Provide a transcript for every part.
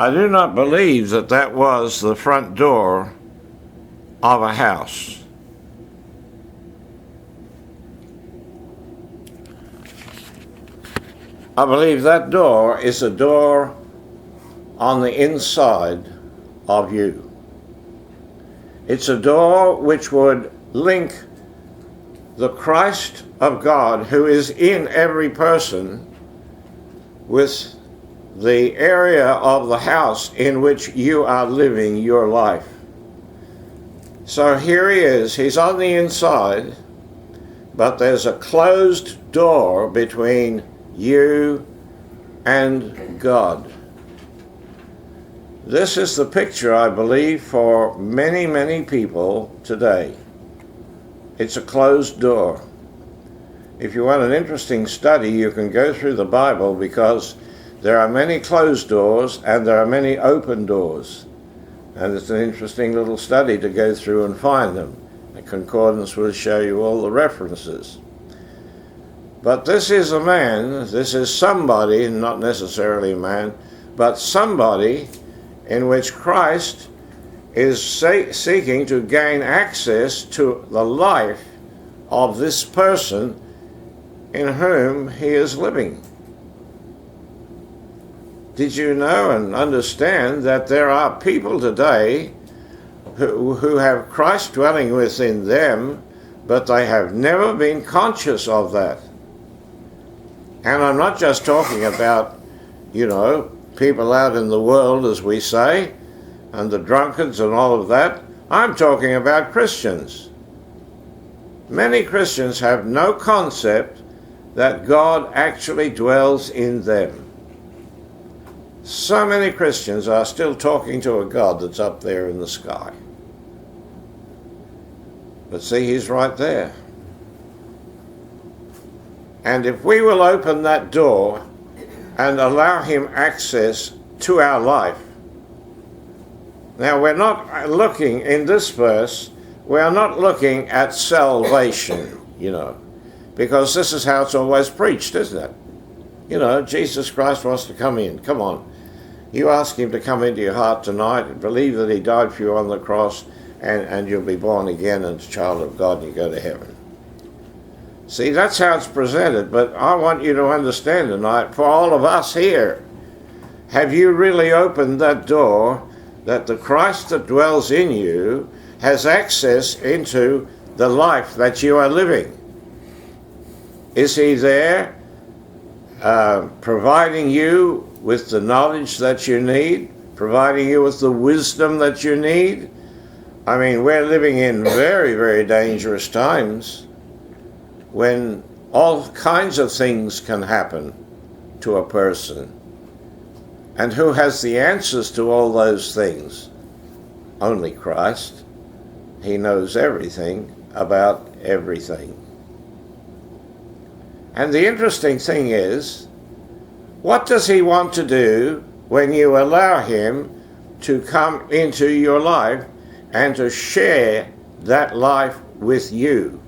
I do not believe that that was the front door of a house. I believe that door is a door on the inside of you. It's a door which would link the Christ of God, who is in every person, with the area of the house in which you are living your life. So here he is, he's on the inside, but there's a closed door between you and God. This is the picture, I believe, for many, many people today. It's a closed door. If you want an interesting study, you can go through the Bible, because there are many closed doors and there are many open doors. And it's an interesting little study to go through and find them. The concordance will show you all the references. But this is a man, this is somebody, not necessarily a man, but somebody in which Christ is seeking to gain access to the life of this person in whom he is living. Did you know and understand that there are people today who have Christ dwelling within them, but they have never been conscious of that? And I'm not just talking about, people out in the world, as we say, and the drunkards and all of that. I'm talking about Christians. Many Christians have no concept that God actually dwells in them. So many Christians are still talking to a God that's up there in the sky. But see, he's right there. And if we will open that door and allow him access to our life. Now, we're not looking, in this verse, we're not looking at salvation, because this is how it's always preached, isn't it? Jesus Christ wants to come in. Come on. You ask him to come into your heart tonight and believe that he died for you on the cross, and you'll be born again and a child of God, and you go to heaven. See, that's how it's presented, but I want you to understand tonight, for all of us here, have you really opened that door that the Christ that dwells in you has access into the life that you are living? Is he there providing you with the knowledge that you need, providing you with the wisdom that you need? I mean, we're living in very, very dangerous times when all kinds of things can happen to a person. And who has the answers to all those things? Only Christ. He knows everything about everything. And the interesting thing is, what does he want to do when you allow him to come into your life and to share that life with you?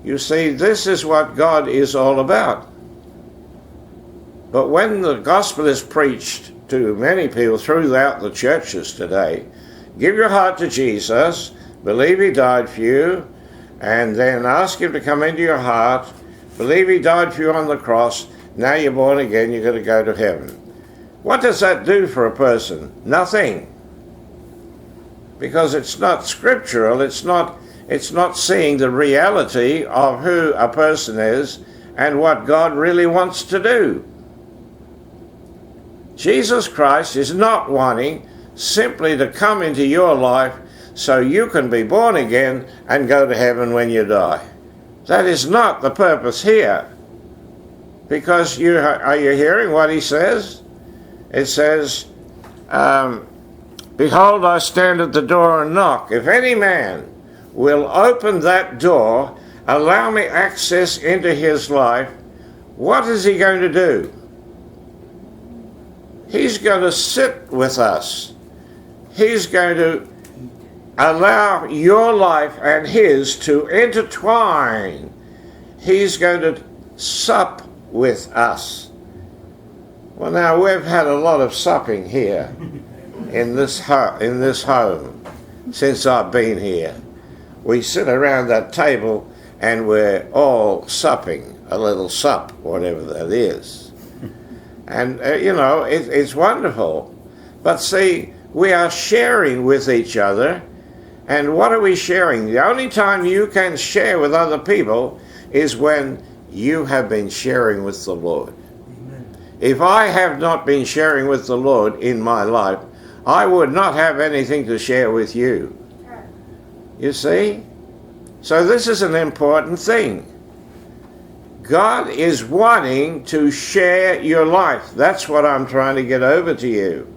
You see, this is what God is all about. But when the gospel is preached to many people throughout the churches today, give your heart to Jesus, believe he died for you, and then ask him to come into your heart, believe he died for you on the cross, now you're born again, you're going to go to heaven. What does that do for a person? Nothing. Because it's not scriptural, it's not seeing the reality of who a person is and what God really wants to do. Jesus Christ is not wanting simply to come into your life so you can be born again and go to heaven when you die. That is not the purpose here. Because are you hearing what he says? It says, behold, I stand at the door and knock. If any man will open that door, allow me access into his life, what is he going to do? He's going to sit with us. He's going to allow your life and his to intertwine. He's going to sup with us. Well, now we've had a lot of supping here in this home since I've been here. We sit around that table and we're all supping, a little sup, whatever that is. And, it's wonderful. But see, we are sharing with each other. And what are we sharing? The only time you can share with other people is when you have been sharing with the Lord. Amen. If I have not been sharing with the Lord in my life, I would not have anything to share with you. You see? So this is an important thing. God is wanting to share your life. That's what I'm trying to get over to you.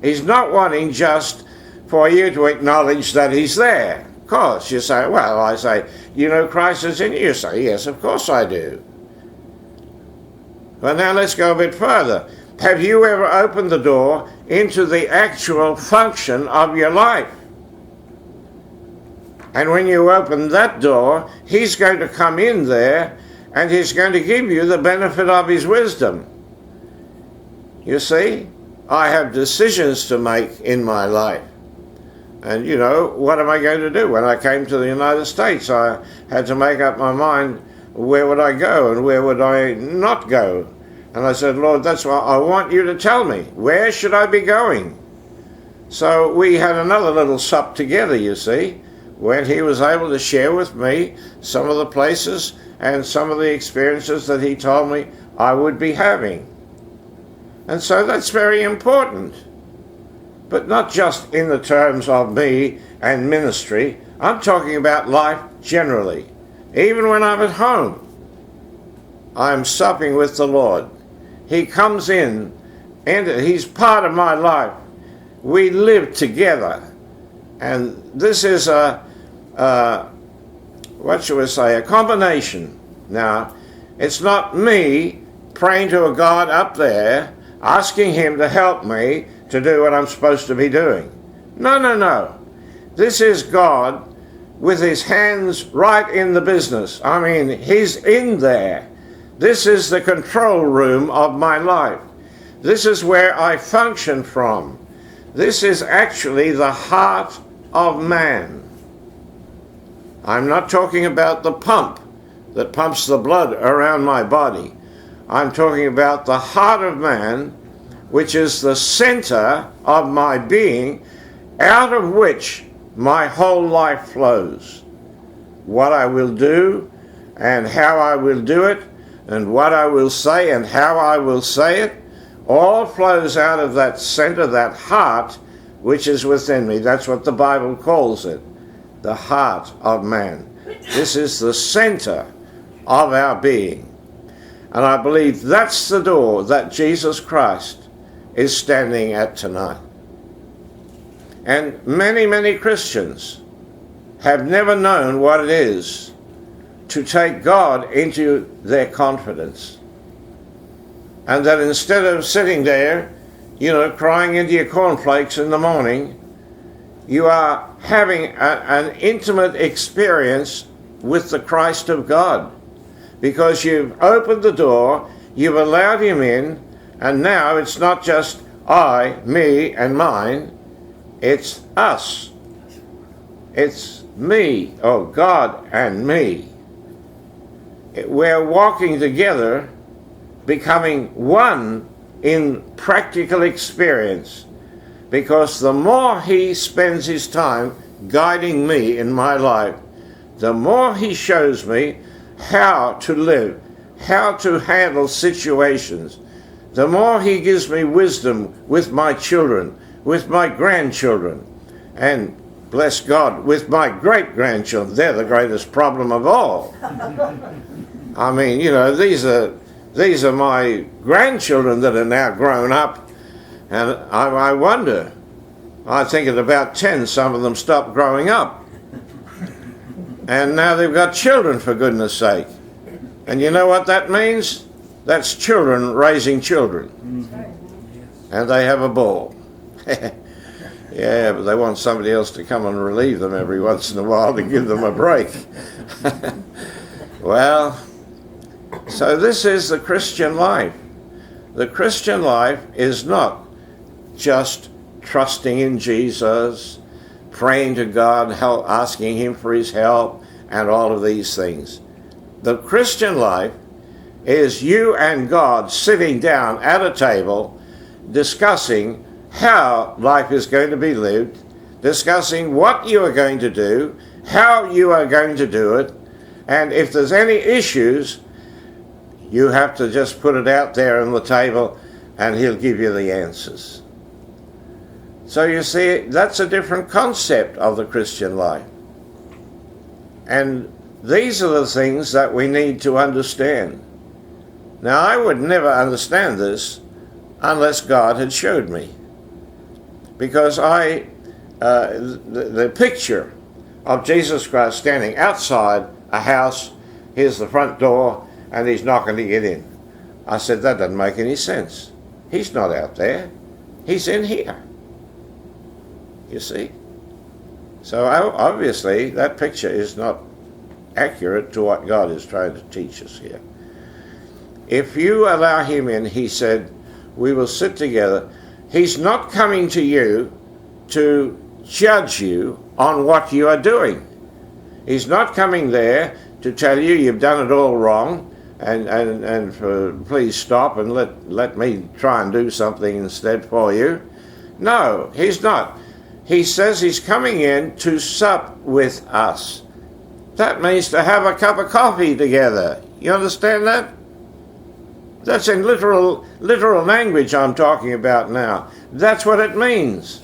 He's not wanting just for you to acknowledge that he's there. Of course, you say, well, I say, you know Christ is in you. You say, yes, of course I do. But now let's go a bit further. Have you ever opened the door into the actual function of your life? And when you open that door, he's going to come in there and he's going to give you the benefit of his wisdom. You see, I have decisions to make in my life. And, what am I going to do? When I came to the United States, I had to make up my mind, where would I go and where would I not go? And I said, Lord, that's what I want you to tell me. Where should I be going? So we had another little sup together, you see, when he was able to share with me some of the places and some of the experiences that he told me I would be having. And so that's very important. But not just in the terms of me and ministry. I'm talking about life generally. Even when I'm at home, I'm supping with the Lord. He comes in, and he's part of my life. We live together. And this is a combination. Now, it's not me praying to a God up there, asking him to help me to do what I'm supposed to be doing. No. This is God with his hands right in the business. I mean, he's in there. This is the control room of my life. This is where I function from. This is actually the heart of man. I'm not talking about the pump that pumps the blood around my body. I'm talking about the heart of man, which is the center of my being, out of which my whole life flows. What I will do and how I will do it, and what I will say and how I will say it, all flows out of that center, that heart, which is within me. That's what the Bible calls it, the heart of man. This is the center of our being. And I believe that's the door that Jesus Christ is standing at tonight. And many, many Christians have never known what it is to take God into their confidence. And that instead of sitting there, crying into your cornflakes in the morning, you are having an intimate experience with the Christ of God. Because you've opened the door, you've allowed him in, and now it's not just I, me, and mine. It's us. It's me, God and me. We're walking together, becoming one in practical experience. Because the more he spends his time guiding me in my life, the more he shows me how to live, how to handle situations, the more he gives me wisdom with my children, with my grandchildren, and bless God, with my great-grandchildren. They're the greatest problem of all. I mean, these are my grandchildren that are now grown up, and I wonder, I think at about 10, some of them stopped growing up. And now they've got children, for goodness sake. And you know what that means? That's children raising children. And they have a ball. Yeah, but they want somebody else to come and relieve them every once in a while to give them a break. Well, so this is the Christian life. The Christian life is not just trusting in Jesus, praying to God, asking him for his help, and all of these things. The Christian life is you and God sitting down at a table discussing how life is going to be lived, discussing what you are going to do, how you are going to do it, and if there's any issues, you have to just put it out there on the table and he'll give you the answers. So you see, that's a different concept of the Christian life. And these are the things that we need to understand. Now, I would never understand this unless God had showed me. Because the picture of Jesus Christ standing outside a house, here's the front door, and he's knocking to get in. I said, that doesn't make any sense. He's not out there. He's in here. You see? So obviously that picture is not accurate to what God is trying to teach us here. If you allow him in, he said, we will sit together. He's not coming to you to judge you on what you are doing. He's not coming there to tell you you've done it all wrong and please stop and let me try and do something instead for you. No, he's not. He says he's coming in to sup with us. That means to have a cup of coffee together. You understand that? That's in literal language I'm talking about now. That's what it means.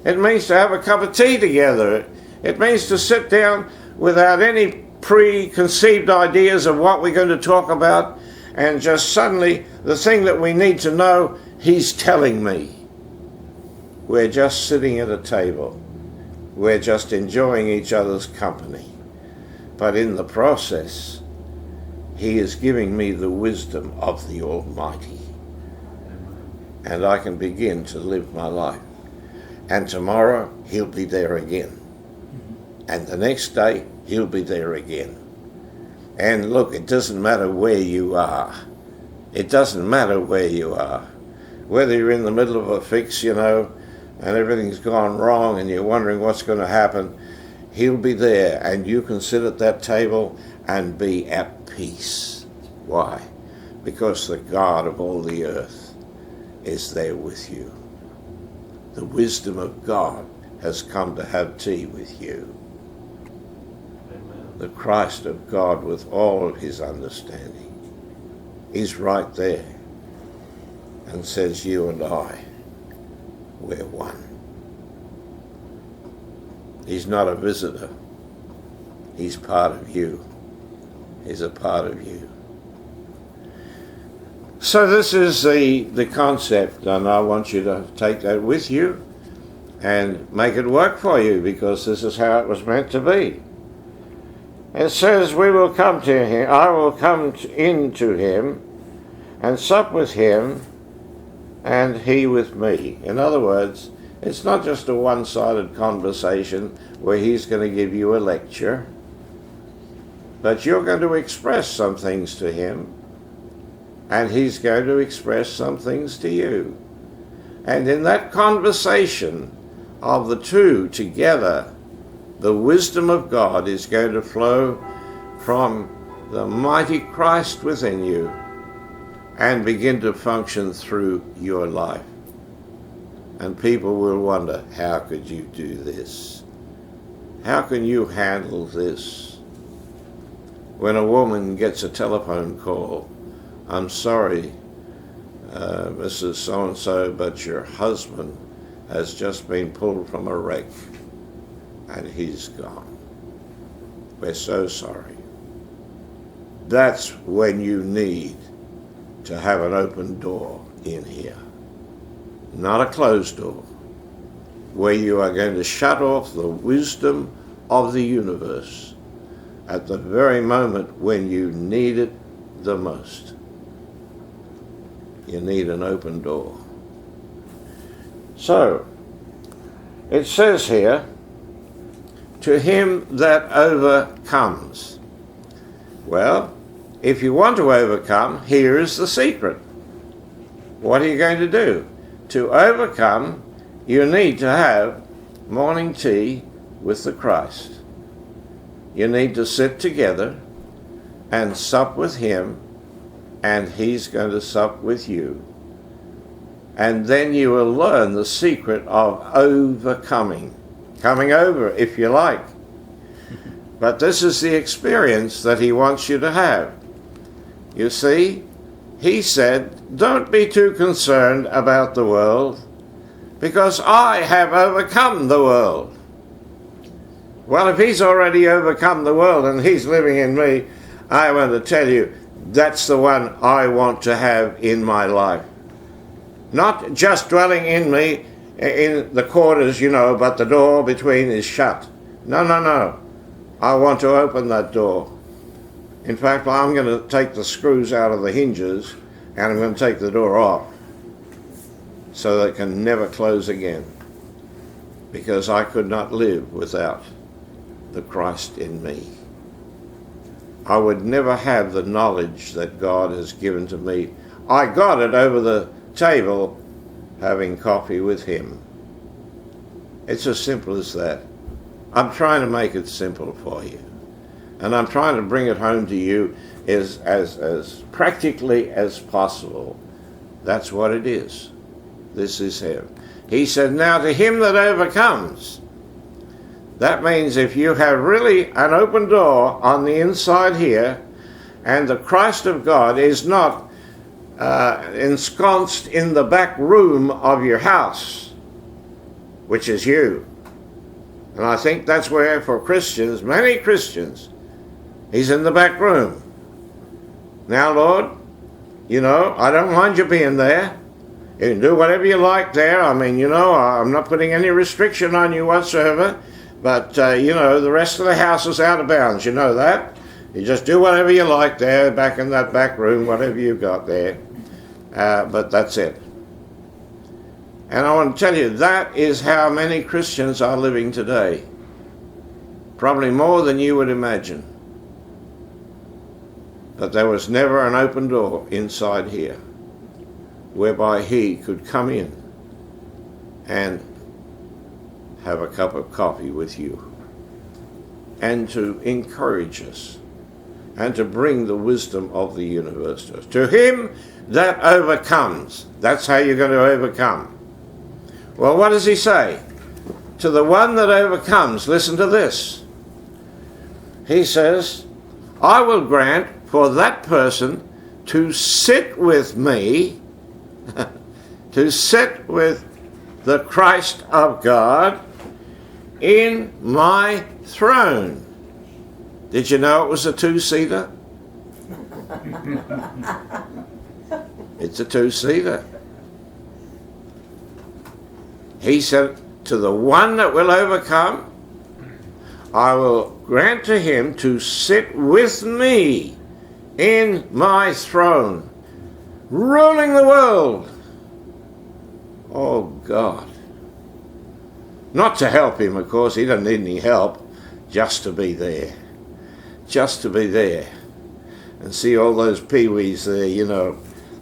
It means to have a cup of tea together. It means to sit down without any preconceived ideas of what we're going to talk about, and just suddenly the thing that we need to know, he's telling me. We're just sitting at a table. We're just enjoying each other's company. But in the process, he is giving me the wisdom of the Almighty. And I can begin to live my life. And tomorrow, he'll be there again. And the next day, he'll be there again. And look, it doesn't matter where you are. It doesn't matter where you are. Whether you're in the middle of a fix, and everything's gone wrong and you're wondering what's going to happen, he'll be there and you can sit at that table and be at peace. Why? Because the God of all the earth is there with you. The wisdom of God has come to have tea with you. Amen. The Christ of God with all of his understanding is right there and says, you and I, we're one. He's not a visitor. He's part of you. He's a part of you. So this is the concept, and I want you to take that with you and make it work for you, because this is how it was meant to be. It says, we will come to him, I will come into him and sup with him and he with me. In other words, it's not just a one-sided conversation where he's going to give you a lecture, but you're going to express some things to him, and he's going to express some things to you. And in that conversation of the two together, the wisdom of God is going to flow from the mighty Christ within you and begin to function through your life. And people will wonder, how could you do this? How can you handle this? When a woman gets a telephone call, I'm sorry, Mrs. So-and-so, but your husband has just been pulled from a wreck and he's gone. We're so sorry. That's when you need to have an open door in here. Not a closed door, where you are going to shut off the wisdom of the universe at the very moment when you need it the most. You need an open door. So, it says here, to him that overcomes. Well, if you want to overcome, here is the secret. What are you going to do? To overcome, you need to have morning tea with the Christ. You need to sit together and sup with him, and he's going to sup with you. And then you will learn the secret of overcoming. Coming over, if you like. But this is the experience that he wants you to have. You see, he said, don't be too concerned about the world, because I have overcome the world. Well, if he's already overcome the world and he's living in me, I want to tell you, that's the one I want to have in my life. Not just dwelling in me in the quarters, but the door between is shut. No. I want to open that door. In fact, I'm going to take the screws out of the hinges and I'm going to take the door off so that it can never close again, because I could not live without the Christ in me. I would never have the knowledge that God has given to me. I got it over the table having coffee with him. It's as simple as that. I'm trying to make it simple for you. And I'm trying to bring it home to you as practically as possible. That's what it is. This is him. He said, now to him that overcomes. That means if you have really an open door on the inside here, and the Christ of God is not ensconced in the back room of your house, which is you. And I think that's where, for Christians, many Christians, he's in the back room. Now, Lord, I don't mind you being there. You can do whatever you like there. I mean, I'm not putting any restriction on you whatsoever. But, the rest of the house is out of bounds. You know that. You just do whatever you like there, back in that back room, whatever you got there. But that's it. And I want to tell you, that is how many Christians are living today. Probably more than you would imagine. But there was never an open door inside here whereby he could come in and have a cup of coffee with you and to encourage us and to bring the wisdom of the universe to us. To him that overcomes. That's how you're going to overcome. Well, what does he say? To the one that overcomes, listen to this. He says, I will grant for that person to sit with me, to sit with the Christ of God in my throne. Did you know it was a two-seater? It's a two-seater. He said, to the one that will overcome, I will grant to him to sit with me in my throne, ruling the world. Oh, God. Not to help him, of course. He doesn't need any help. Just to be there. Just to be there. And see all those peewees there,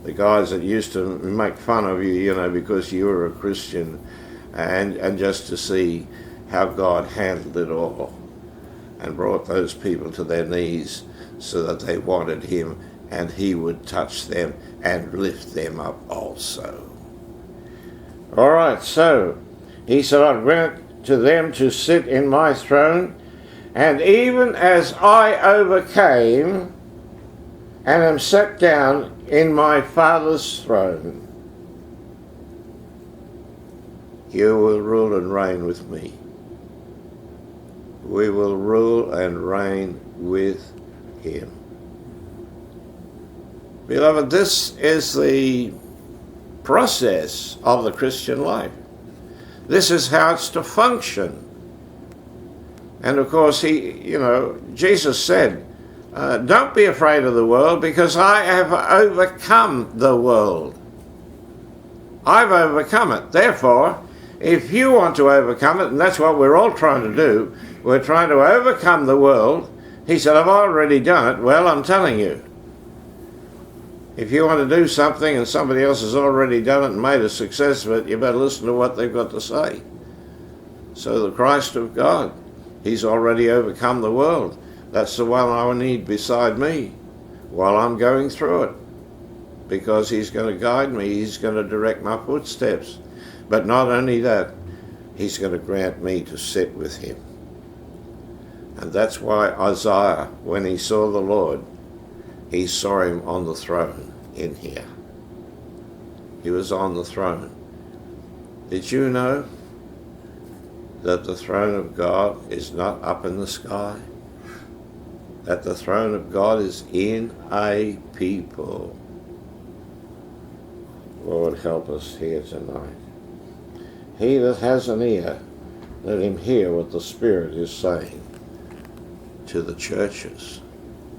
the guys that used to make fun of you, because you were a Christian. And just to see how God handled it all and brought those people to their knees so that they wanted him and he would touch them and lift them up also. All right, so he said, I grant to them to sit in my throne, and even as I overcame and am set down in my Father's throne, you will rule and reign with me. We will rule and reign with him. Beloved, this is the process of the Christian life. This is how it's to function. And of course, Jesus said, don't be afraid of the world, because I have overcome the world. I've overcome it. Therefore, if you want to overcome it, and that's what we're all trying to do, we're trying to overcome the world. He said, I've already done it. Well, I'm telling you, If you want to do something and somebody else has already done it and made a success of it, you better listen to what they've got to say. So the Christ of God, he's already overcome the world. That's the one I need beside me while I'm going through it, because he's going to guide me, he's going to direct my footsteps. But not only that, he's going to grant me to sit with him. And that's why Isaiah, when he saw the Lord, he saw him on the throne in here. He was on the throne. Did you know that the throne of God is not up in the sky? That the throne of God is in a people. Lord, help us here tonight. He that has an ear, let him hear what the Spirit is saying to the churches,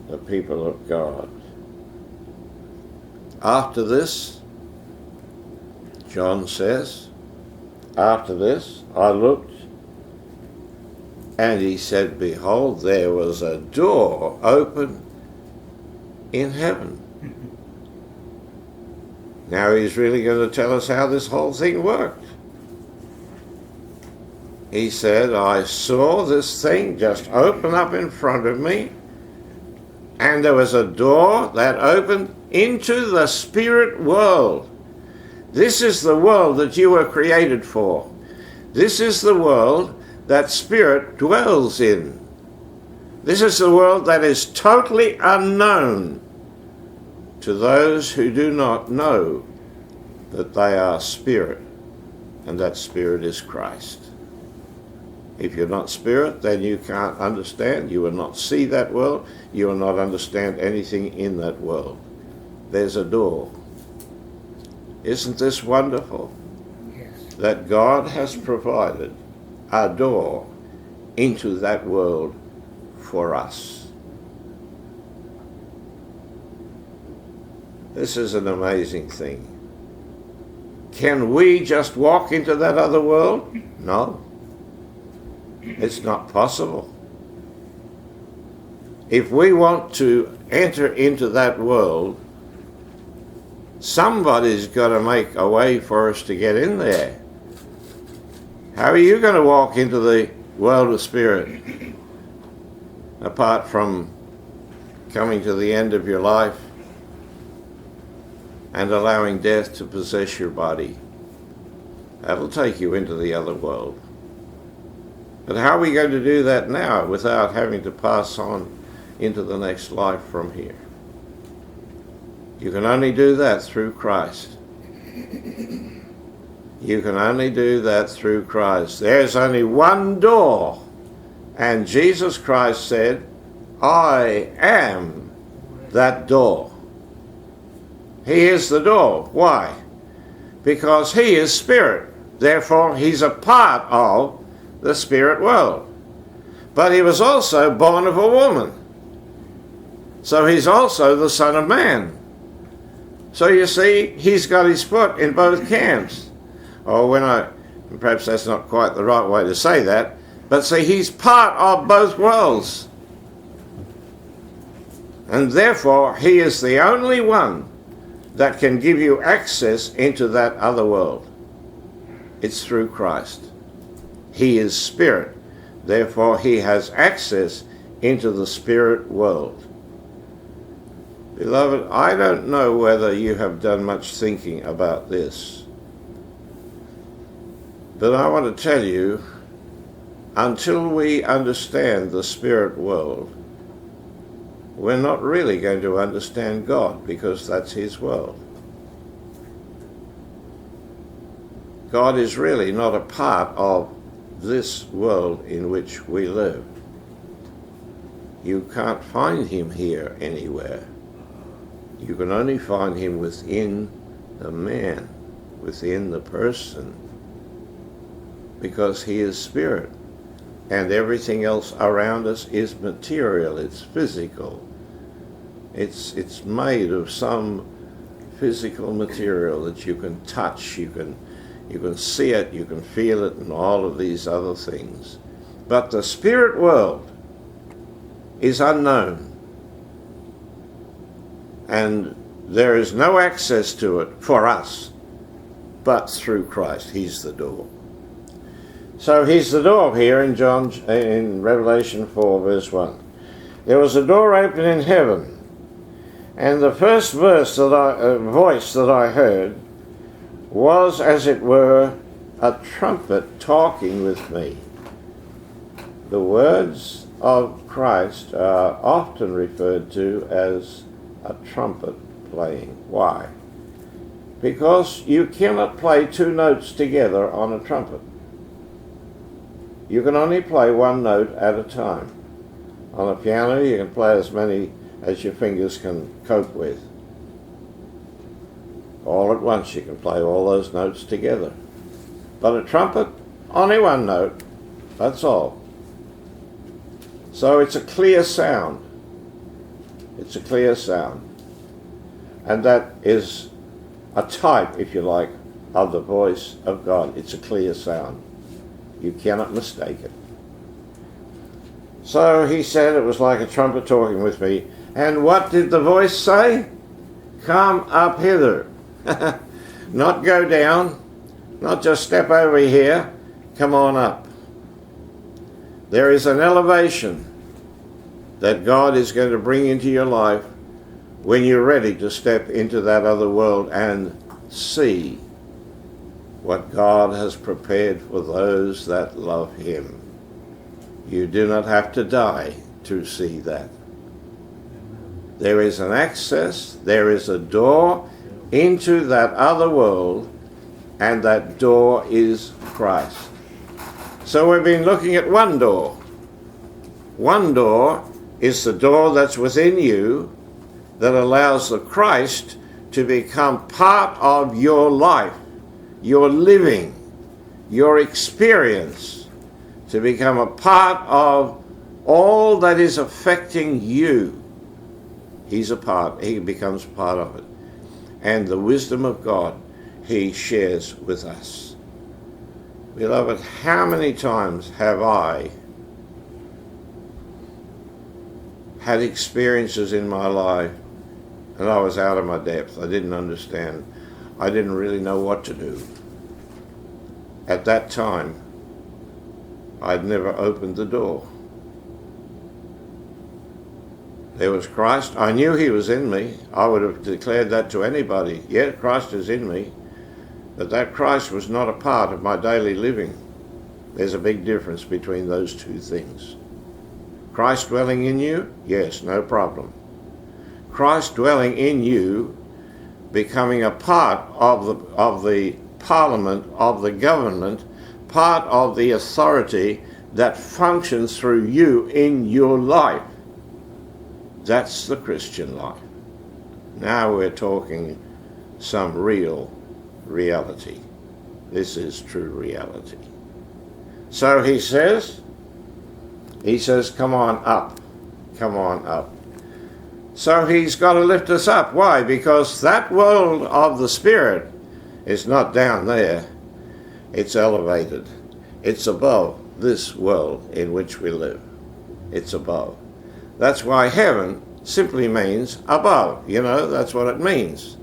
the people of God. After this, John says, after this I looked, and he said, behold, there was a door open in heaven. Now he's really going to tell us how this whole thing worked. He said, I saw this thing just open up in front of me, and there was a door that opened into the spirit world. This is the world that you were created for. This is the world that spirit dwells in. This is the world that is totally unknown to those who do not know that they are spirit, and that spirit is Christ. If you're not spirit, then you can't understand. You will not see that world. You will not understand anything in that world. There's a door. Isn't this wonderful? Yes. That God has provided a door into that world for us. This is an amazing thing. Can we just walk into that other world? No. It's not possible. If we want to enter into that world, somebody's got to make a way for us to get in there. How are you going to walk into the world of spirit apart from coming to the end of your life and allowing death to possess your body? That'll take you into the other world. But how are we going to do that now without having to pass on into the next life from here? You can only do that through Christ. You can only do that through Christ. There's only one door, and Jesus Christ said, I am that door. He is the door. Why? Because he is spirit. Therefore, he's a part of the spirit world. But he was also born of a woman. So he's also the Son of Man. So you see, he's got his foot in both camps. Perhaps that's not quite the right way to say that, but see, he's part of both worlds. And therefore, he is the only one that can give you access into that other world. It's through Christ. He is spirit. Therefore, he has access into the spirit world. Beloved, I don't know whether you have done much thinking about this, but I want to tell you, until we understand the spirit world, we're not really going to understand God, because that's his world. God is really not a part of this world in which we live. You can't find him here anywhere. You can only find him within the man, within the person, because he is spirit, and everything else around us is material, it's physical. It's made of some physical material that you can touch, you can see it, you can feel it, and all of these other things. But the spirit world is unknown. And There is no access to it for us, but through Christ. He's the door. So he's the door here in Revelation 4, verse 1. There was a door open in heaven, and the first voice that I heard was, as it were, a trumpet talking with me. The words of Christ are often referred to as a trumpet playing. Why? Because you cannot play two notes together on a trumpet. You can only play one note at a time. On a piano, you can play as many as your fingers can cope with. All at once, you can play all those notes together. But a trumpet, only one note, that's all. So it's a clear sound. It's a clear sound. And that is a type, if you like, of the voice of God. It's a clear sound. You cannot mistake it. So he said it was like a trumpet talking with me. And what did the voice say? Come up hither. Not go down, not just step over here. Come on up. There is an elevation that God is going to bring into your life when you're ready to step into that other world and see what God has prepared for those that love Him. You do not have to die to see that. There is an access, there is a door into that other world, and that door is Christ. So we've been looking at one door. One door is the door that's within you that allows the Christ to become part of your life, your living, your experience, to become a part of all that is affecting you. He becomes part of it. And the wisdom of God He shares with us. Beloved, how many times have I had experiences in my life and I was out of my depth. I didn't understand. I didn't really know what to do. At that time, I'd never opened the door. There was Christ. I knew He was in me. I would have declared that to anybody. Yeah, Christ is in me. But that Christ was not a part of my daily living. There's a big difference between those two things. Christ dwelling in you? Yes, no problem. Christ dwelling in you, becoming a part of the parliament, of the government, part of the authority that functions through you in your life. That's the Christian life. Now we're talking some real reality. This is true reality. So he says, come on up. Come on up. So he's got to lift us up. Why? Because that world of the Spirit is not down there. It's elevated. It's above this world in which we live. It's above. That's why heaven simply means above. You know, that's what it means.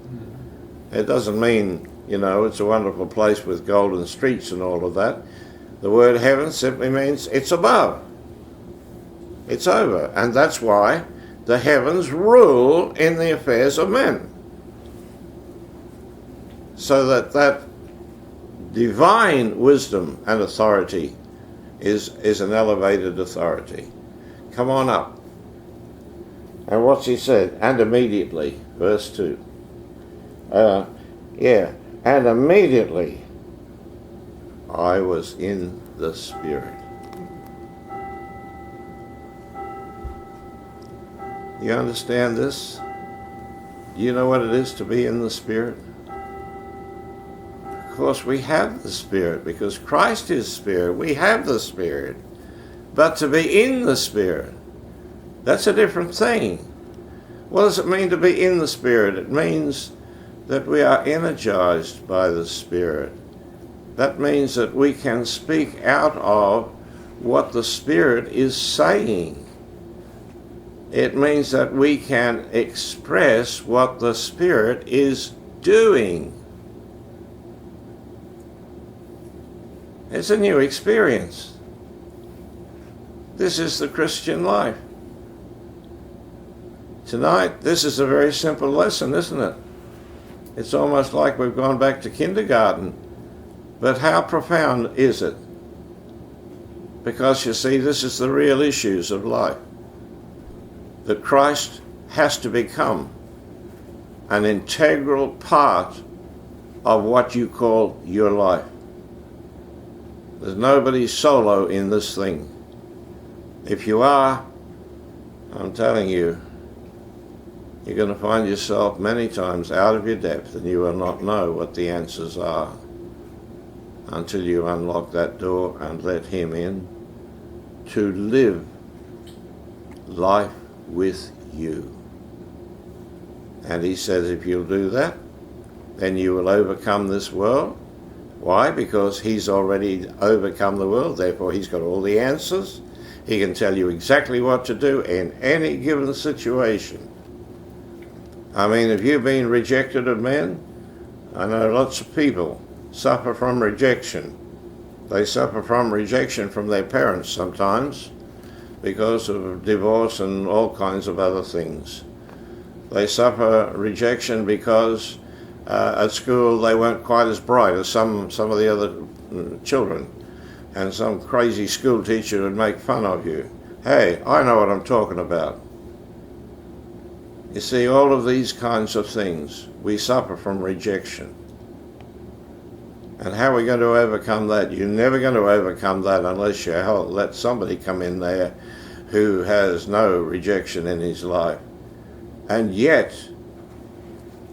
It doesn't mean, you know, it's a wonderful place with golden streets and all of that. The word heaven simply means it's above. It's over. And that's why the heavens rule in the affairs of men. So that divine wisdom and authority is an elevated authority. Come on up. And what's he said? And immediately, verse 2. And immediately I was in the Spirit. You understand this? Do you know what it is to be in the Spirit? Of course, we have the Spirit because Christ is Spirit. We have the Spirit. But to be in the Spirit, that's a different thing. What does it mean to be in the Spirit? It means that we are energized by the Spirit. That means that we can speak out of what the Spirit is saying. It means that we can express what the Spirit is doing. It's a new experience. This is the Christian life. Tonight, this is a very simple lesson, isn't it? It's almost like we've gone back to kindergarten. But how profound is it? Because you see, this is the real issues of life. That Christ has to become an integral part of what you call your life. There's nobody solo in this thing. If you are, I'm telling you, you're going to find yourself many times out of your depth, and you will not know what the answers are until you unlock that door and let him in to live life with you. And he says if you'll do that, then you will overcome this world. Why? Because he's already overcome the world, therefore he's got all the answers. He can tell you exactly what to do in any given situation. I mean, if you've been rejected of men, I know lots of people suffer from rejection. They suffer from rejection from their parents sometimes because of divorce and all kinds of other things. They suffer rejection because at school they weren't quite as bright as some of the other children, and some crazy school teacher would make fun of you. Hey, I know what I'm talking about. You see, all of these kinds of things, we suffer from rejection. And how are we going to overcome that? You're never going to overcome that unless you let somebody come in there who has no rejection in his life. And yet,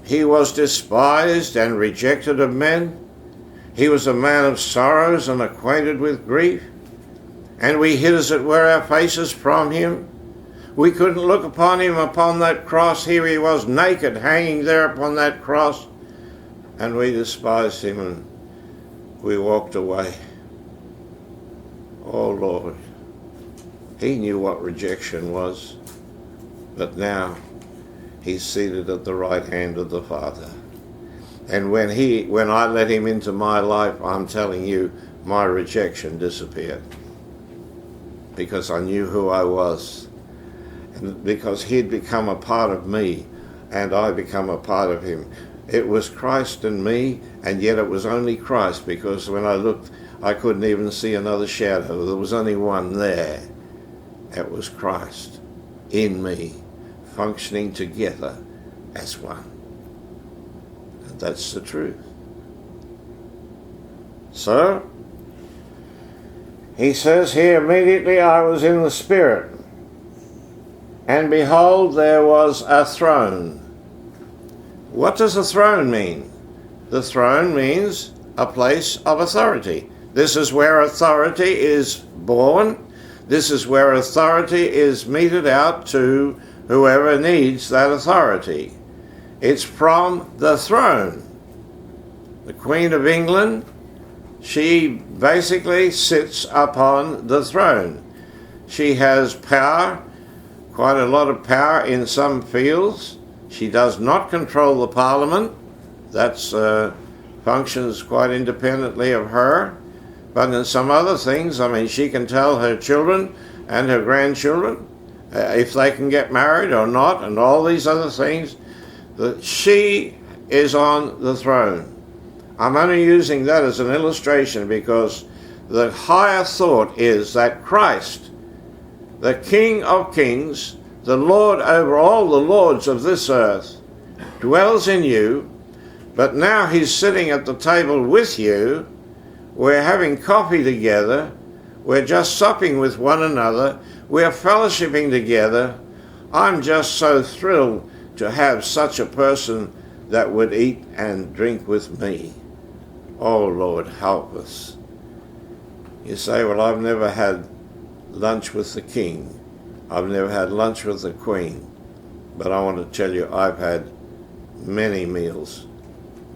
he was despised and rejected of men. He was a man of sorrows and acquainted with grief. And we hid, as it were, our faces from him. We couldn't look upon him upon that cross. Here he was naked, hanging there upon that cross. And we despised him and we walked away. Oh Lord, he knew what rejection was. But now he's seated at the right hand of the Father. And when I let him into my life, I'm telling you, my rejection disappeared. Because I knew who I was. And because he'd become a part of me, and I become a part of him. It was Christ and me, and yet it was only Christ, because when I looked, I couldn't even see another shadow. There was only one there. It was Christ in me, functioning together as one. And that's the truth. So, he says here, immediately I was in the Spirit, and behold, there was a throne. What does a throne mean? The throne means a place of authority. This is where authority is born. This is where authority is meted out to whoever needs that authority. It's from the throne. The Queen of England, she basically sits upon the throne. She has power, quite a lot of power in some fields. She does not control the Parliament. That functions quite independently of her. But in some other things, I mean, she can tell her children and her grandchildren if they can get married or not, and all these other things. That she is on the throne. I'm only using that as an illustration because the higher thought is that Christ, the King of Kings, the Lord over all the lords of this earth, dwells in you, but now he's sitting at the table with you. We're having coffee together. We're just supping with one another. We're fellowshipping together. I'm just so thrilled to have such a person that would eat and drink with me. Oh Lord, help us. You say, well, I've never had lunch with the King. I've never had lunch with the Queen. But I want to tell you, I've had many meals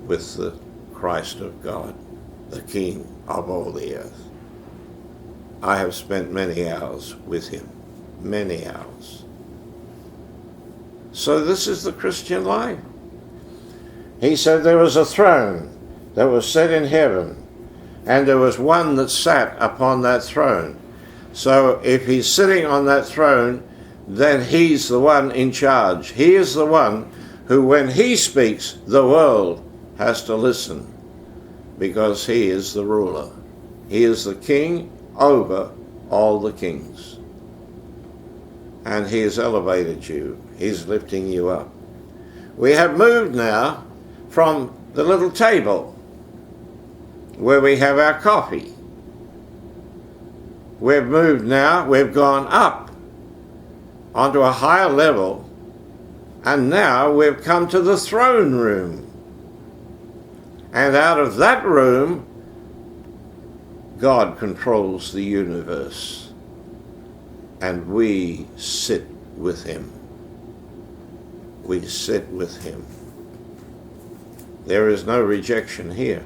with the Christ of God, the King of all the earth. I have spent many hours with him, many hours. So this is the Christian life. He said there was a throne that was set in heaven, and there was one that sat upon that throne. So if he's sitting on that throne, then he's the one in charge. He is the one who, when he speaks, the world has to listen, because he is the ruler. He is the king over all the kings. And he has elevated you. He's lifting you up. We have moved now from the little table where we have our coffee. We've moved now, we've gone up onto a higher level, and now we've come to the throne room. And out of that room, God controls the universe, and we sit with him. We sit with him. There is no rejection here.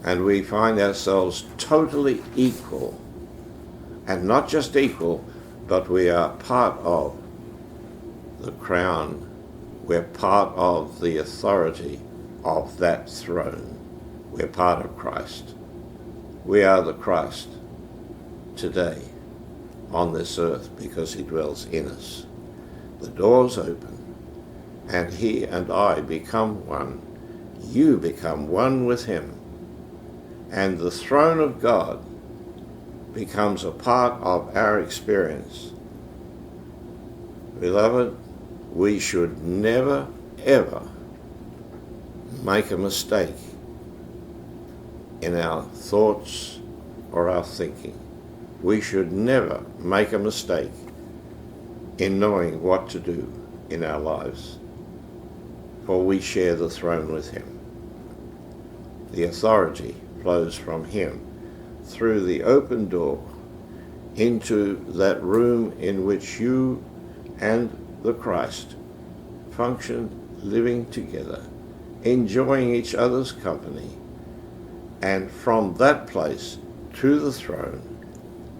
And we find ourselves totally equal. And not just equal, but we are part of the crown. We're part of the authority of that throne. We're part of Christ. We are the Christ today on this earth because he dwells in us. The doors open, and he and I become one. You become one with him. And the throne of God becomes a part of our experience. Beloved, we should never, ever make a mistake in our thoughts or our thinking. We should never make a mistake in knowing what to do in our lives, for we share the throne with him. The authority flows from him through the open door into that room in which you and the Christ function, living together, enjoying each other's company, and from that place to the throne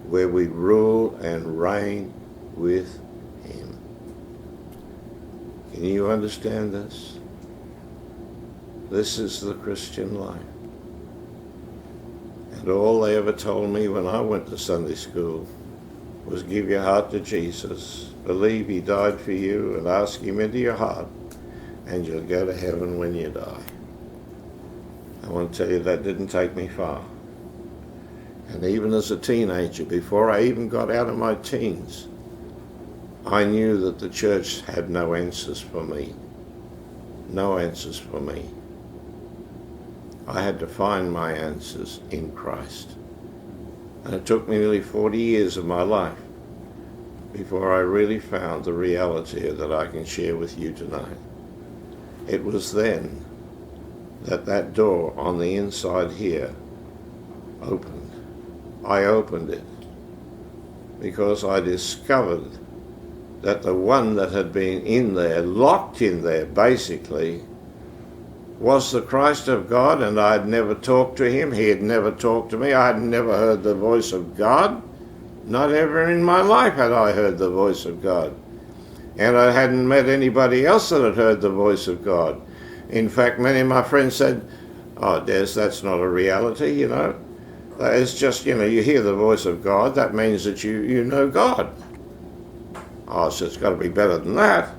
where we rule and reign with him. Can you understand this? This is the Christian life. And all they ever told me when I went to Sunday school was give your heart to Jesus, believe he died for you, and ask him into your heart, and you'll go to heaven when you die. I want to tell you that didn't take me far. And even as a teenager, before I even got out of my teens, I knew that the church had no answers for me. No answers for me. I had to find my answers in Christ. And it took me nearly 40 years of my life before I really found the reality that I can share with you tonight. It was then that that door on the inside here opened. I opened it because I discovered that the one that had been in there, locked in there basically, was the Christ of God, and I had never talked to him. He had never talked to me. I had never heard the voice of God. Not ever in my life had I heard the voice of God. And I hadn't met anybody else that had heard the voice of God. In fact, many of my friends said, "Oh, Des, that's not a reality, you know. It's just, you hear the voice of God, that means that you know God." Oh, so it's got to be better than that.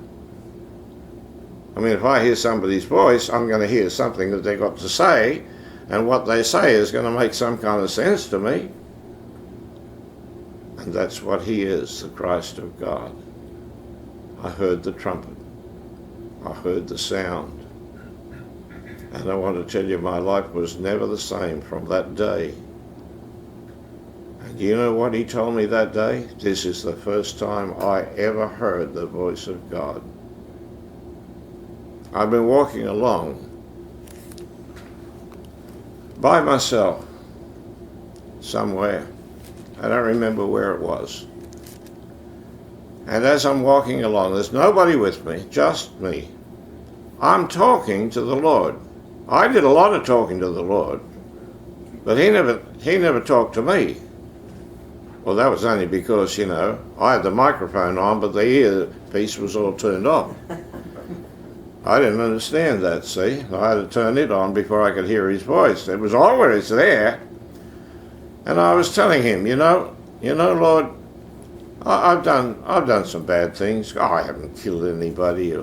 I mean, if I hear somebody's voice, I'm going to hear something that they've got to say, and what they say is going to make some kind of sense to me. And that's what he is, the Christ of God. I heard the trumpet. I heard the sound. And I want to tell you, my life was never the same from that day. And you know what he told me that day? This is the first time I ever heard the voice of God. I've been walking along by myself somewhere. I don't remember where it was. And as I'm walking along, there's nobody with me, just me. I'm talking to the Lord. I did a lot of talking to the Lord, but he never talked to me. Well, that was only because, I had the microphone on, but the earpiece was all turned off. I didn't understand that, see? I had to turn it on before I could hear his voice. It was always there. And I was telling him, Lord, I've done some bad things. I haven't killed anybody,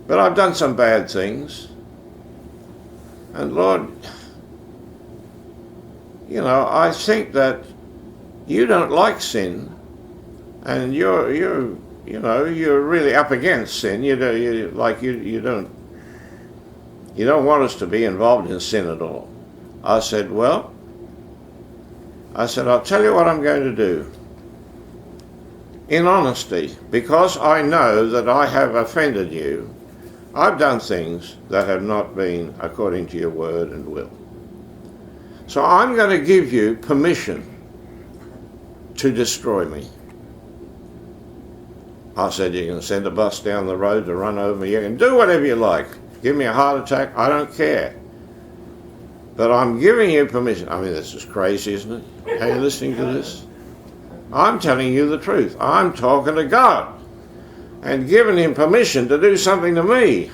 but I've done some bad things. And Lord, I think that you don't like sin, and you're really up against sin. You don't want us to be involved in sin at all. I said, I'll tell you what I'm going to do. In honesty, because I know that I have offended you, I've done things that have not been according to your word and will. So I'm going to give you permission to destroy me. I said, you can send a bus down the road to run over me. You can do whatever you like. Give me a heart attack. I don't care. But I'm giving you permission. I mean, this is crazy, isn't it? Are you listening to this? I'm telling you the truth. I'm talking to God and giving him permission to do something to me.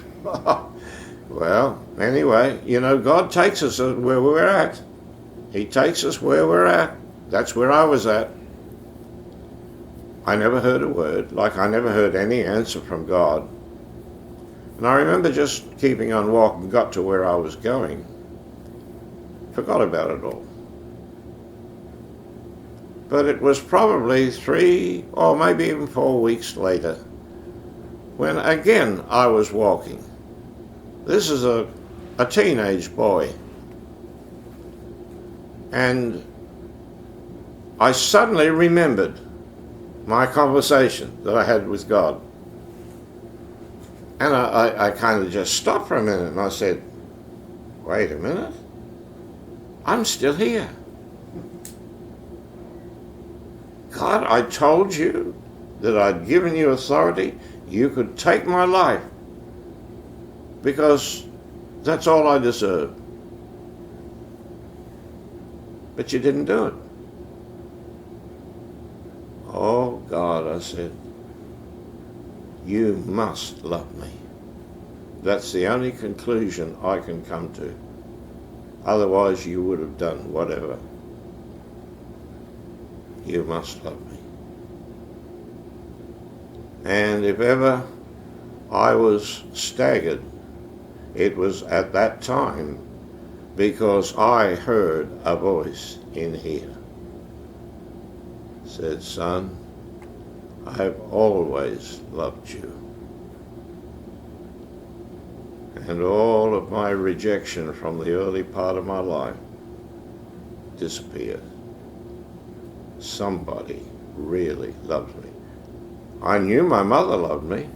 Well, anyway, God takes us where we're at. He takes us where we're at. That's where I was at. I never heard a word, like I never heard any answer from God. And I remember just keeping on walking, got to where I was going. Forgot about it all. But it was probably 3 or maybe even 4 weeks later when again I was walking. This is a teenage boy. And I suddenly remembered my conversation that I had with God. And I kind of just stopped for a minute and I said, wait a minute, I'm still here. God, I told you that I'd given you authority. You could take my life because that's all I deserve. But you didn't do it. Oh, God, I said, you must love me. That's the only conclusion I can come to. Otherwise, you would have done whatever. You must love me. And if ever I was staggered, it was at that time because I heard a voice in here. Said, son, I've always loved you. And all of my rejection from the early part of my life disappeared. Somebody really loves me. I knew my mother loved me.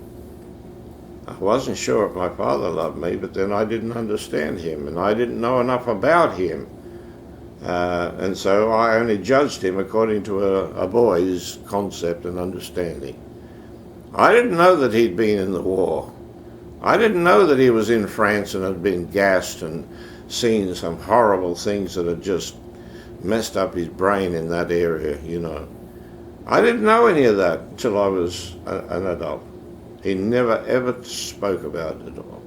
I wasn't sure if my father loved me, but then I didn't understand him, and I didn't know enough about him. And so I only judged him according to a boy's concept and understanding. I didn't know that he'd been in the war. I didn't know that he was in France and had been gassed and seen some horrible things that had just messed up his brain in that area, I didn't know any of that until I was an adult. He never ever spoke about it at all.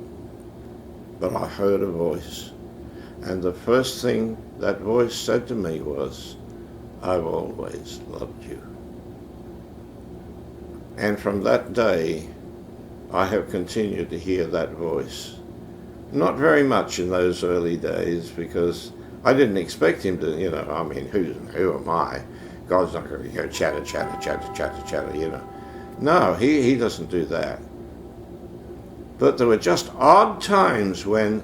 But I heard a voice. And the first thing that voice said to me was, I've always loved you. And from that day, I have continued to hear that voice. Not very much in those early days because I didn't expect him to, who am I? God's not going to go chatter. No, he doesn't do that. But there were just odd times when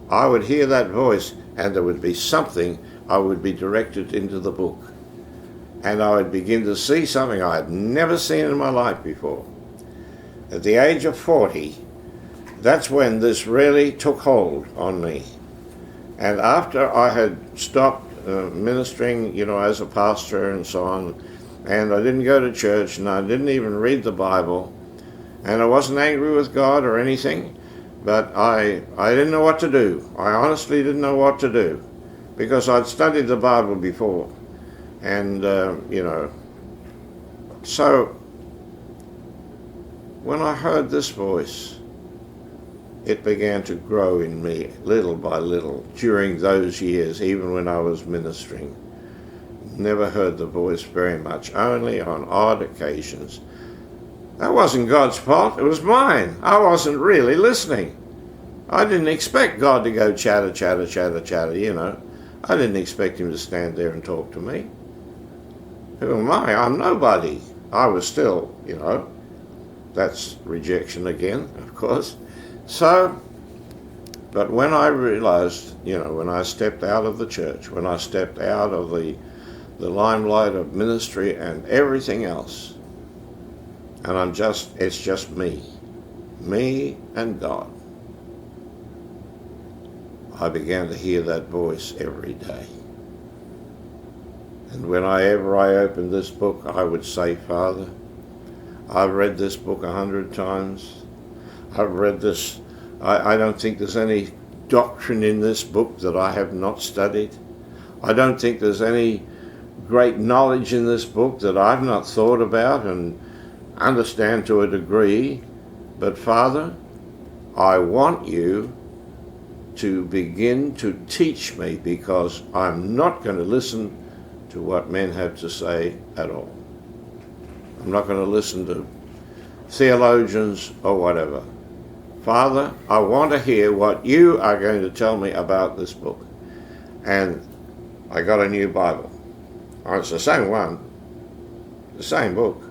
I would hear that voice and there would be something, I would be directed into the book. And I would begin to see something I had never seen in my life before. At the age of 40, that's when this really took hold on me. And after I had stopped ministering, as a pastor and so on, and I didn't go to church and I didn't even read the Bible, and I wasn't angry with God or anything, but I didn't know what to do. I honestly didn't know what to do because I'd studied the Bible before. And, so when I heard this voice, it began to grow in me little by little during those years, even when I was ministering. Never heard the voice very much, only on odd occasions. That wasn't God's fault, it was mine. I wasn't really listening. I didn't expect God to go chatter, chatter, chatter, chatter, I didn't expect him to stand there and talk to me. Who am I? I'm nobody. I was still, that's rejection again, of course. So, but when I realized, when I stepped out of the church, when I stepped out of the limelight of ministry and everything else, and it's just me and God, I began to hear that voice every day. And whenever I opened this book, I would say, Father, I've read this book 100 times. I've read this. I don't think there's any doctrine in this book that I have not studied. I don't think there's any great knowledge in this book that I've not thought about and understand to a degree. But Father, I want you to begin to teach me, because I'm not going to listen to what men have to say at all. I'm not going to listen to theologians or whatever. Father, I want to hear what you are going to tell me about this book. And I got a new Bible. Oh, it's the same one, the same book,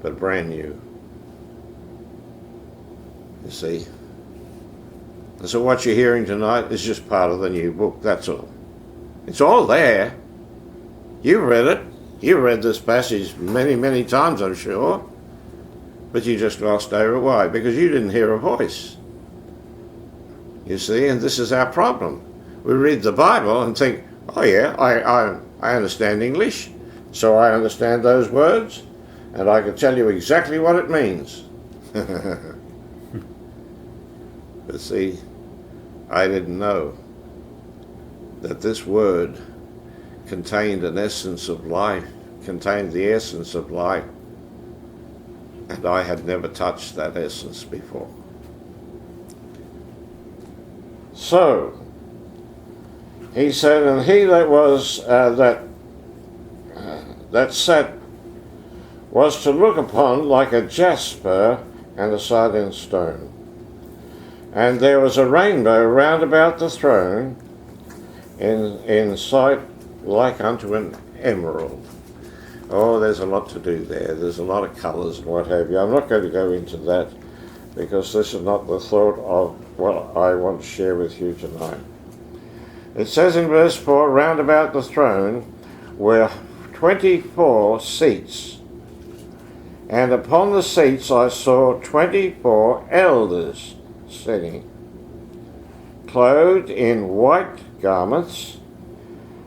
but brand new. You see? And so what you're hearing tonight is just part of the new book, that's all. It's all there. You've read it. You've read this passage many, many times, I'm sure. But you just glossed over it. Why? Because you didn't hear a voice. You see, and this is our problem. We read the Bible and think, oh yeah, I understand English, so I understand those words, and I can tell you exactly what it means. But see, I didn't know that this word contained an essence of life, contained the essence of life, and I had never touched that essence before. So, he said, and he that was, that sat was to look upon like a jasper and a sardine stone. And there was a rainbow round about the throne in sight like unto an emerald. Oh, there's a lot to do there. There's a lot of colours and what have you. I'm not going to go into that because this is not the thought of what I want to share with you tonight. It says in verse 4, round about the throne were 24 seats, and upon the seats I saw 24 elders sitting, clothed in white garments,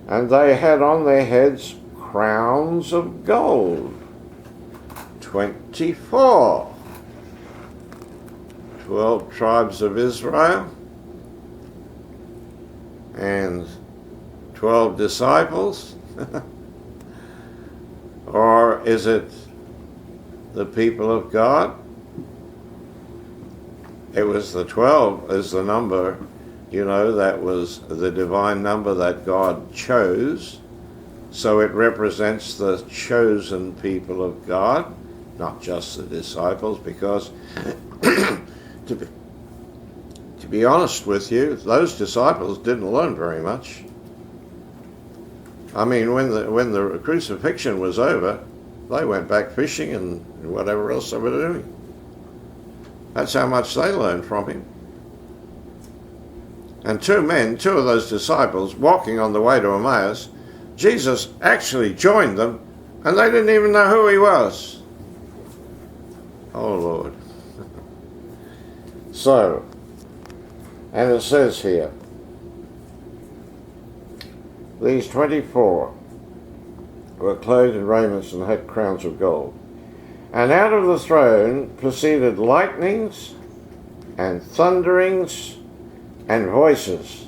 and they had on their heads crowns of gold. 24. 12 tribes of Israel and 12 disciples. Or is it the people of God? It was the 12 is the number, that was the divine number that God chose. So it represents the chosen people of God, not just the disciples, because to be honest with you, those disciples didn't learn very much. I mean, when the crucifixion was over, they went back fishing and whatever else they were doing. That's how much they learned from him. And two of those disciples, walking on the way to Emmaus, Jesus actually joined them, and they didn't even know who he was. Oh, Lord. So, and it says here, these 24 were clothed in raiments and had crowns of gold. And out of the throne proceeded lightnings and thunderings and voices.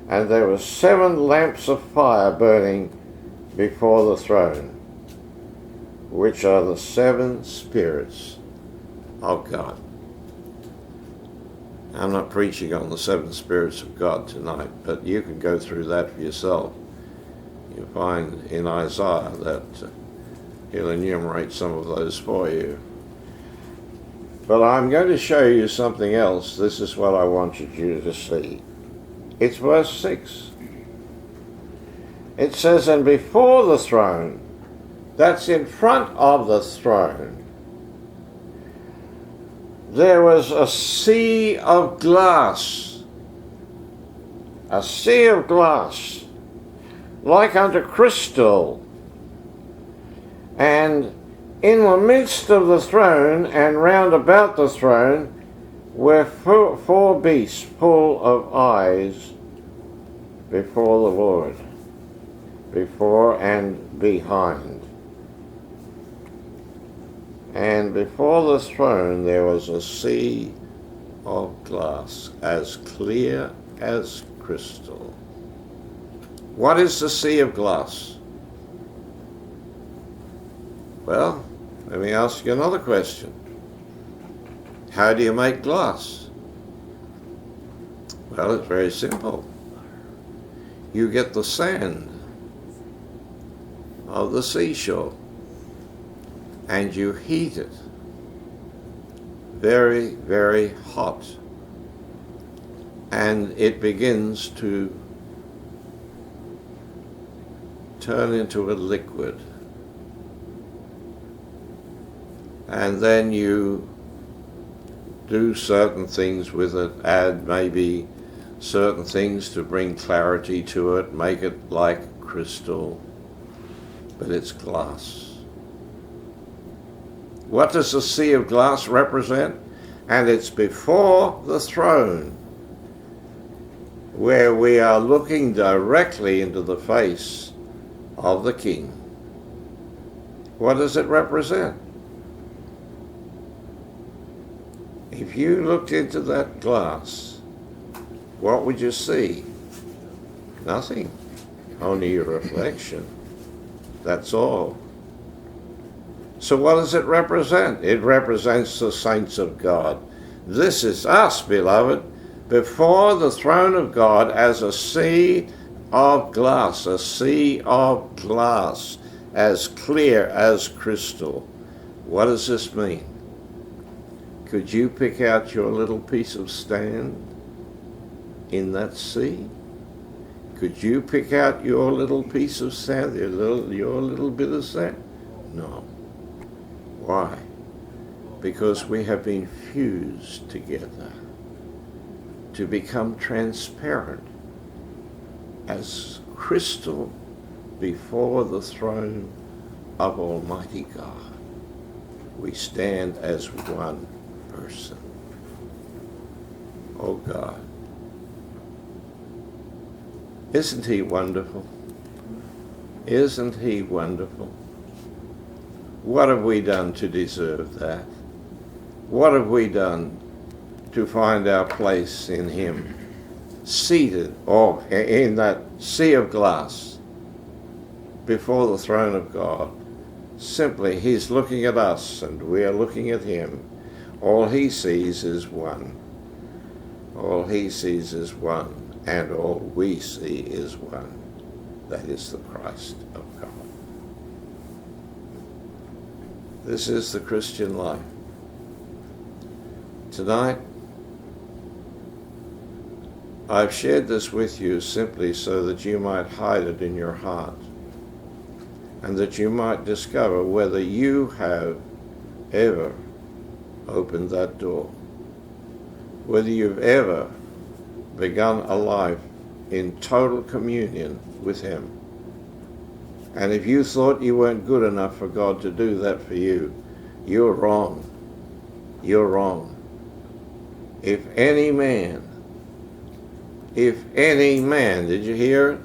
And there were 7 lamps of fire burning before the throne, which are the 7 spirits of God. I'm not preaching on the 7 spirits of God tonight, but you can go through that for yourself. You'll find in Isaiah that he'll enumerate some of those for you. But I'm going to show you something else. This is what I wanted you to see. It's verse 6. It says, and before the throne, that's in front of the throne, there was a sea of glass. A sea of glass, like unto crystal. And in the midst of the throne and round about the throne were 4 beasts full of eyes before the Lord, before and behind. And before the throne there was a sea of glass, as clear as crystal. What is the sea of glass? Well, let me ask you another question. How do you make glass? Well, it's very simple. You get the sand of the seashore and you heat it very, very hot, and it begins to turn into a liquid. And then you do certain things with it, add maybe certain things to bring clarity to it, make it like crystal, but it's glass. What does the sea of glass represent? And it's before the throne, where we are looking directly into the face of the King. What does it represent? If you looked into that glass, what would you see? Nothing. Only your reflection. That's all. So what does it represent? It represents the saints of God. This is us, beloved, before the throne of God as a sea of glass, as clear as crystal. What does this mean? Could you pick out your little piece of sand in that sea? Could you pick out your little piece of sand, your little bit of sand? No. Why? Because we have been fused together to become transparent as crystal before the throne of Almighty God. We stand as one person. Oh God. Isn't He wonderful? Isn't He wonderful? What have we done to deserve that? What have we done to find our place in Him? Seated in that sea of glass before the throne of God. Simply, He's looking at us and we are looking at Him. All He sees is one. All He sees is one, and all we see is one. That is the Christ of God. This is the Christian life. Tonight, I've shared this with you simply so that you might hide it in your heart, and that you might discover whether you have ever opened that door, whether you've ever begun a life in total communion with Him. And if you thought you weren't good enough for God to do that for you, you're wrong. You're wrong. If any man, did you hear it?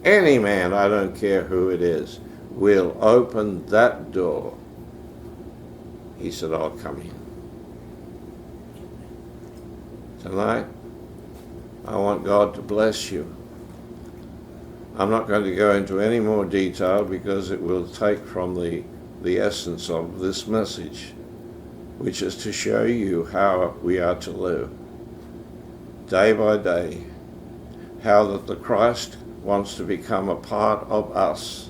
Any man, I don't care who it is, will open that door. He said, I'll come in. Tonight, I want God to bless you. I'm not going to go into any more detail because it will take from the essence of this message, which is to show you how we are to live day by day, how that the Christ wants to become a part of us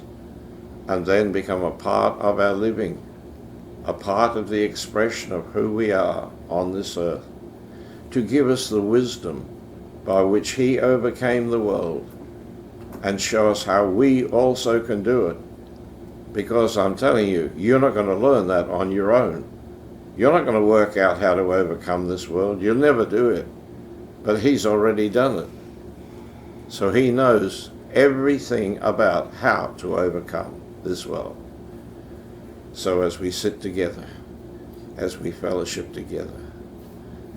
and then become a part of our living, a part of the expression of who we are on this earth, to give us the wisdom by which he overcame the world and show us how we also can do it. Because I'm telling you, you're not going to learn that on your own. You're not going to work out how to overcome this world. You'll never do it. But he's already done it. So he knows everything about how to overcome this world. So as we sit together, as we fellowship together,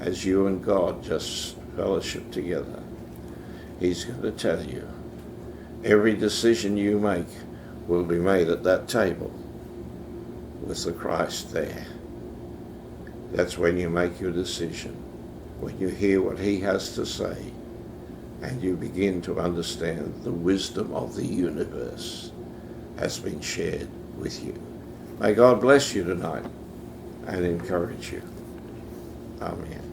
as you and God just fellowship together, he's going to tell you every decision you make will be made at that table with the Christ there. That's when you make your decision, when you hear what he has to say, and you begin to understand the wisdom of the universe has been shared with you. May God bless you tonight and encourage you. Amen.